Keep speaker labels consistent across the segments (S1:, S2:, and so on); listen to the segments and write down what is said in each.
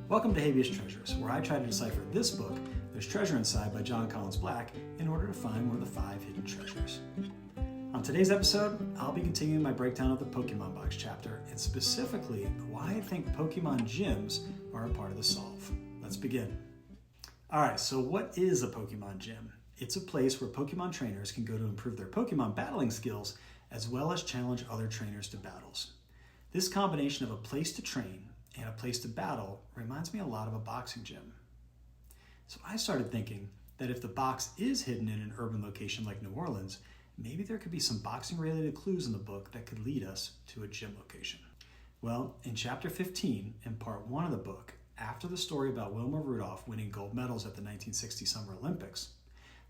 S1: Welcome to Habeas Treasures, where I try to decipher this book, There's Treasure Inside by Jon Collins Black, in order to find one of the 5 hidden treasures. On today's episode, I'll be continuing my breakdown of the Pokemon Box chapter, and specifically why I think Pokemon gyms are a part of the solve. Let's begin. Alright, so what is a Pokemon gym? It's a place where Pokemon trainers can go to improve their Pokemon battling skills, as well as challenge other trainers to battles. This combination of a place to train and a place to battle reminds me a lot of a boxing gym. So I started thinking that if the box is hidden in an urban location like New Orleans, maybe there could be some boxing related clues in the book that could lead us to a gym location. Well, in chapter 15, in part 1 of the book, after the story about Wilma Rudolph winning gold medals at the 1960 Summer Olympics,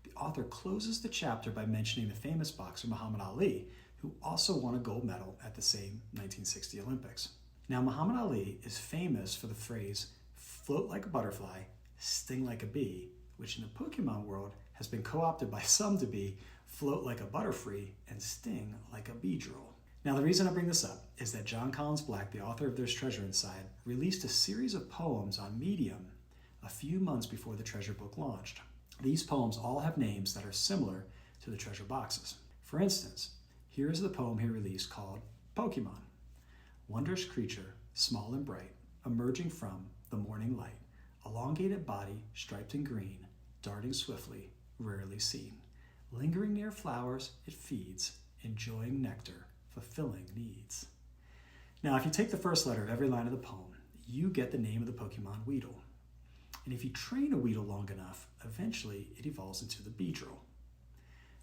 S1: the author closes the chapter by mentioning the famous boxer Muhammad Ali, who also won a gold medal at the same 1960 Olympics. Now, Muhammad Ali is famous for the phrase, float like a butterfly, sting like a bee, which in the Pokemon world has been co-opted by some to be float like a butterfree and sting like a beedrill. Now, the reason I bring this up is that Jon Collins Black, the author of There's Treasure Inside, released a series of poems on Medium a few months before the treasure book launched. These poems all have names that are similar to the treasure boxes. For instance, here is the poem he released called Pokemon. Wondrous creature, small and bright, emerging from the morning light, elongated body, striped in green, darting swiftly, rarely seen. Lingering near flowers, it feeds, enjoying nectar, fulfilling needs. Now, if you take the first letter of every line of the poem, you get the name of the Pokemon Weedle. And if you train a Weedle long enough, eventually it evolves into the Beedrill.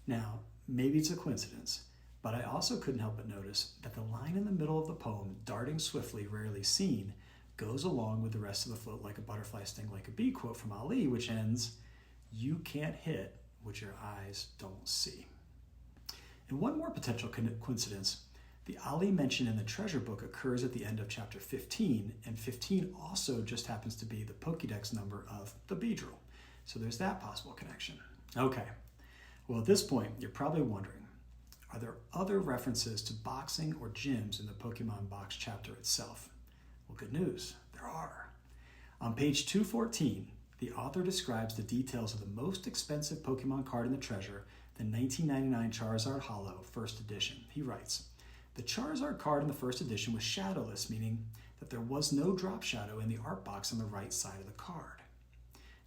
S1: Now, maybe it's a coincidence, but I also couldn't help but notice that the line in the middle of the poem, darting swiftly, rarely seen, goes along with the rest of the float like a butterfly, sting like a bee quote from Ali, which ends, you can't hit what your eyes don't see. And one more potential coincidence, the Ali mention in the treasure book occurs at the end of chapter 15, and 15 also just happens to be the Pokédex number of the Beedrill. So there's that possible connection. Okay, well at this point, you're probably wondering, are there other references to boxing or gyms in the Pokemon Box chapter itself? Well, good news, there are. On page 214, the author describes the details of the most expensive Pokemon card in the treasure, the 1999 Charizard Holo First Edition. He writes, the Charizard card in the first edition was shadowless, meaning that there was no drop shadow in the art box on the right side of the card.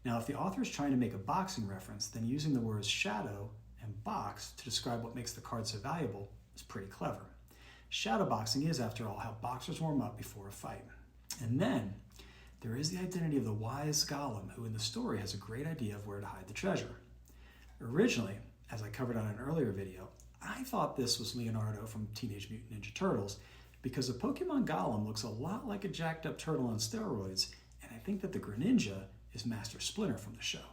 S1: Now, if the author is trying to make a boxing reference, then using the words shadow and box to describe what makes the card so valuable is pretty clever. Shadow boxing is, after all, how boxers warm up before a fight. And then there is the identity of the Wise Golem, who in the story has a great idea of where to hide the treasure. Originally, as I covered on an earlier video, I thought this was Leonardo from Teenage Mutant Ninja Turtles because the Pokemon Golem looks a lot like a jacked up turtle on steroids, and I think that the Greninja is Master Splinter from the show.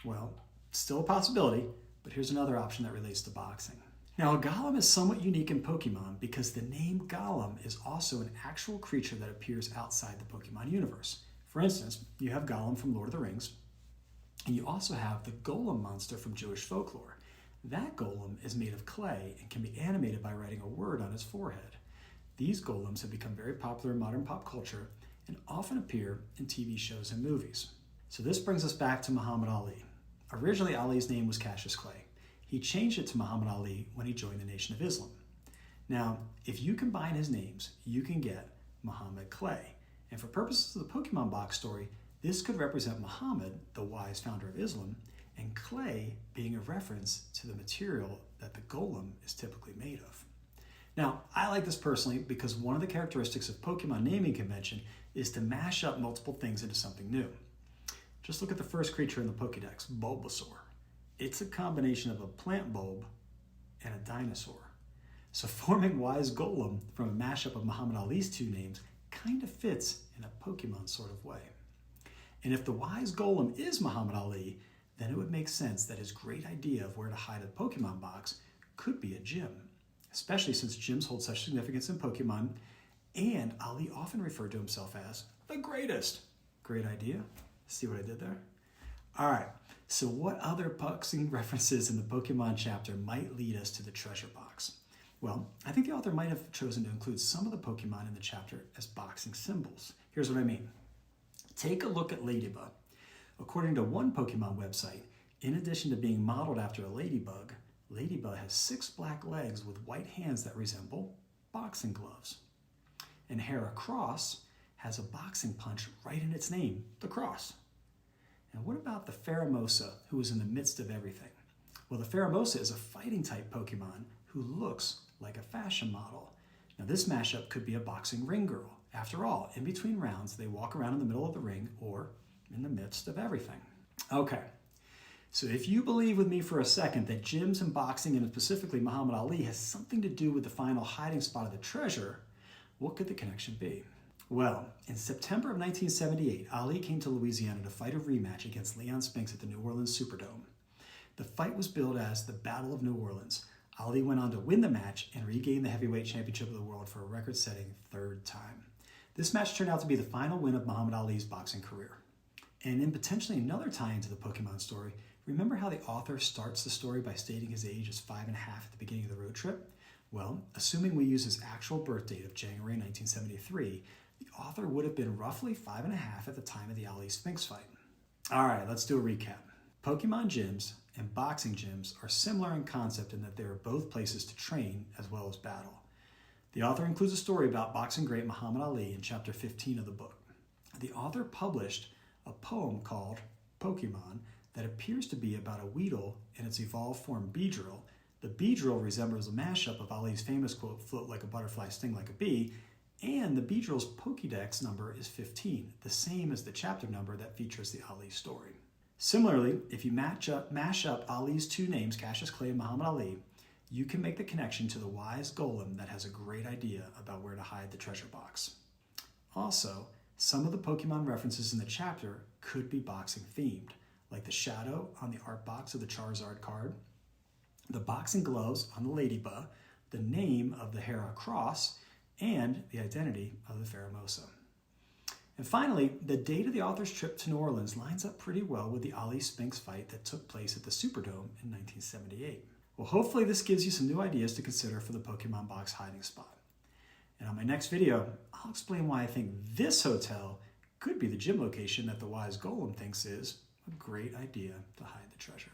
S1: Well, still a possibility, but here's another option that relates to boxing. Now, a Golem is somewhat unique in Pokemon because the name Golem is also an actual creature that appears outside the Pokemon universe. For instance, you have Gollum from Lord of the Rings, and you also have the Golem monster from Jewish folklore. That Golem is made of clay and can be animated by writing a word on his forehead. These Golems have become very popular in modern pop culture and often appear in TV shows and movies. So this brings us back to Muhammad Ali. Originally, Ali's name was Cassius Clay. He changed it to Muhammad Ali when he joined the Nation of Islam. Now, if you combine his names, you can get Muhammad Clay. And for purposes of the Pokemon Box story, this could represent Muhammad, the wise founder of Islam, and clay being a reference to the material that the golem is typically made of. Now, I like this personally because one of the characteristics of Pokemon naming convention is to mash up multiple things into something new. Just look at the first creature in the Pokédex, Bulbasaur. It's a combination of a plant bulb and a dinosaur. So forming Wise Golem from a mashup of Muhammad Ali's two names kind of fits in a Pokemon sort of way. And if the Wise Golem is Muhammad Ali, then it would make sense that his great idea of where to hide a Pokemon box could be a gym, especially since gyms hold such significance in Pokemon, and Ali often referred to himself as the greatest. Great idea. See what I did there? All right, so what other boxing references in the Pokemon chapter might lead us to the treasure box? Well, I think the author might have chosen to include some of the Pokemon in the chapter as boxing symbols. Here's what I mean. Take a look at Ladybug. According to one Pokemon website, in addition to being modeled after a ladybug, Ladybug has 6 black legs with white hands that resemble boxing gloves. And Heracross has a boxing punch right in its name, the cross. And what about the Pheromosa, who is in the midst of everything? Well, the Pheromosa is a fighting type Pokemon who looks like a fashion model. Now this mashup could be a boxing ring girl. After all, in between rounds, they walk around in the middle of the ring or in the midst of everything. Okay, so if you believe with me for a second that gyms and boxing, and specifically Muhammad Ali, has something to do with the final hiding spot of the treasure, what could the connection be? Well, in September of 1978, Ali came to Louisiana to fight a rematch against Leon Spinks at the New Orleans Superdome. The fight was billed as the Battle of New Orleans. Ali went on to win the match and regain the heavyweight championship of the world for a record-setting 3rd time. This match turned out to be the final win of Muhammad Ali's boxing career. And in potentially another tie into the Pokemon story, remember how the author starts the story by stating his age as 5.5 at the beginning of the road trip? Well, assuming we use his actual birth date of January 1973, the author would have been roughly 5.5 at the time of the Ali Spinks fight. All right, let's do a recap. Pokemon gyms and boxing gyms are similar in concept in that they are both places to train as well as battle. The author includes a story about boxing great Muhammad Ali in chapter 15 of the book. The author published a poem called Pokemon that appears to be about a Weedle in its evolved form Beedrill. The Beedrill resembles a mashup of Ali's famous quote, "Float like a butterfly, sting like a bee," and the Beedrill's Pokédex number is 15, the same as the chapter number that features the Ali story. Similarly, if you mash up Ali's 2 names, Cassius Clay and Muhammad Ali, you can make the connection to the Wise Golem that has a great idea about where to hide the treasure box. Also, some of the Pokemon references in the chapter could be boxing themed, like the shadow on the art box of the Charizard card, the boxing gloves on the Ladybug, the name of the Heracross, and the identity of the Pheromosa. And finally, the date of the author's trip to New Orleans lines up pretty well with the Ali Spinks fight that took place at the Superdome in 1978. Well, hopefully this gives you some new ideas to consider for the Pokemon box hiding spot. And on my next video, I'll explain why I think this hotel could be the gym location that the Wise Golem thinks is a great idea to hide the treasure.